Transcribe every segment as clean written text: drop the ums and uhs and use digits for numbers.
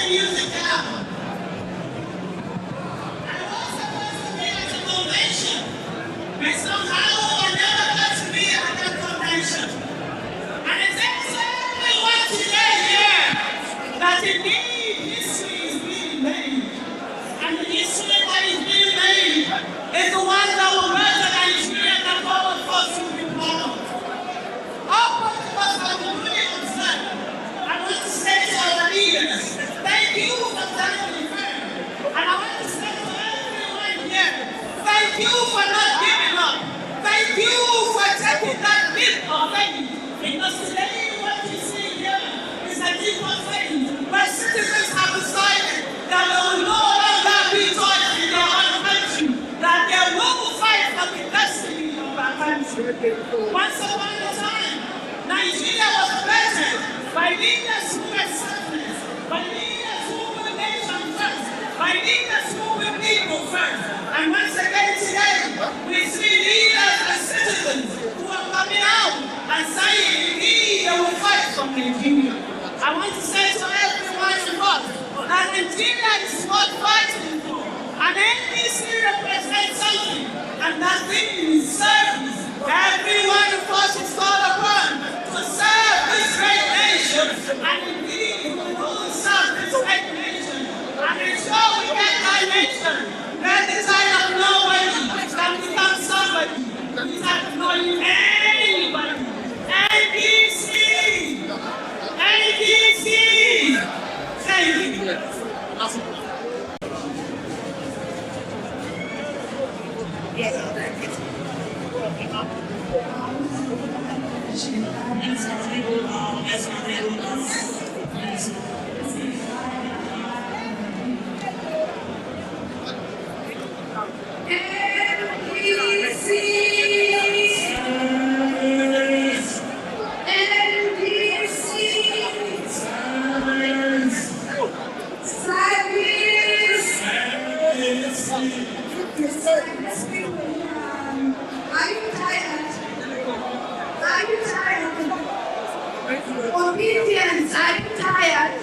use the camera. I was supposed to be at a convention, but somehow I never got to be at that convention. And it's everyone today here that indeed history is being made. And the history that is being made is the one that will measure Nigeria and the forward force will be proud of. All participants have been really concerned. I want to say to our leaders, thank you for standing in firm. And I want to say to everyone here, thank you for not giving up. Thank you for taking that leap of faith. Because today what you see here is a leap of faith where citizens have decided that they will no longer be taught in their own country, that they will fight for the destiny of our country. Once upon a time, Nigeria was bettered by leaders who were selfless, by leaders who were nation first, by leaders who were people first. And once again today, we see leaders and citizens who are coming out and saying, indeed, they will fight for Nigeria. I want to say to everyone involved that Nigeria is worth fighting for. And NDC represents something, and that thing is service. Every one of us is called upon to serve this great nation, and indeed we will serve this great nation. And ensure we get that nation. Let the time of nobody can become somebody without knowing anybody. NDC! NDC! Thank you. Obedience, I'm tired.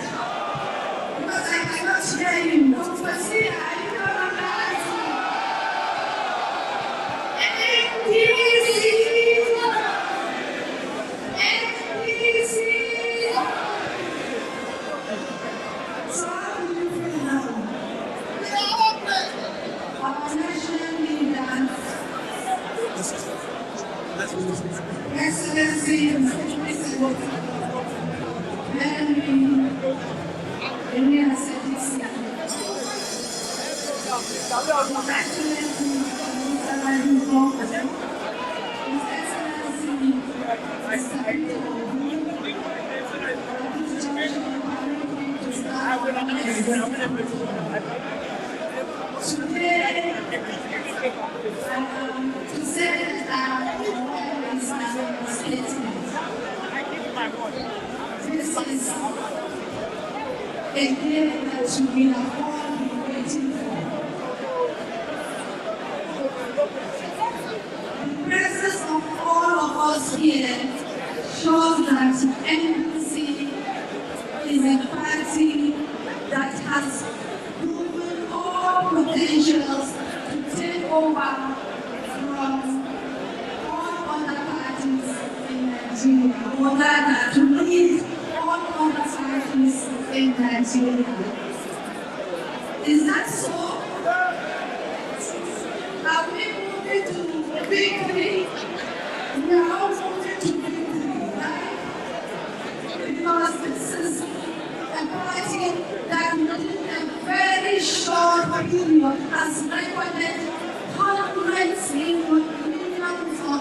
Because I cannot hear you. Prophecy, I cannot NDC. So how do you feel now? Our national leader, Excellency, today, to say that this is a day that we have all been waiting for. The presence of all of us here shows that NDC is a party that has proven all potentials to take over from all other parties in Nigeria, or rather to lead all other parties in Nigeria. Is that so? Are we moving to victory? We are all moving to victory, right? Because this is a party that within a very short period has recorded hundreds millions of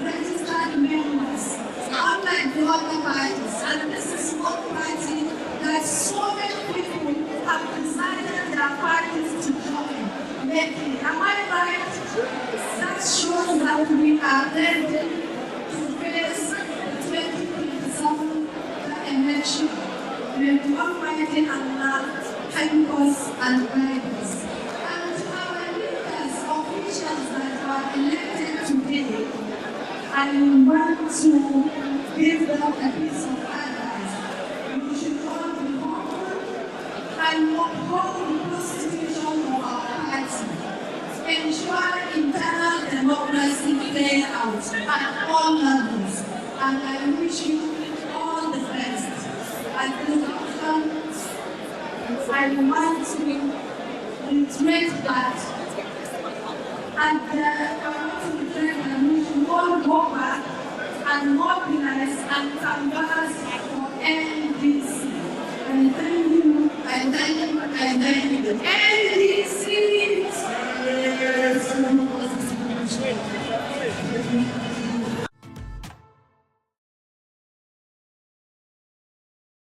registered members, unlike the other parties. And this is one party that so many people have decided their parties to join. Lately, am I right? That shows that we are ready to face the 2027 election with Almighty Allah help us and guide us. And to our leaders, officials that are elected today, I want to give them a piece of advice. You should all be humble and uphold the constitution of our party. Ensure internal democracy play out at all levels, and I wish you all the best. At the conclusion, I want to reiterate that we should all go back and mobilize and canvass for NDC. And thank you, and thank you, and thank you.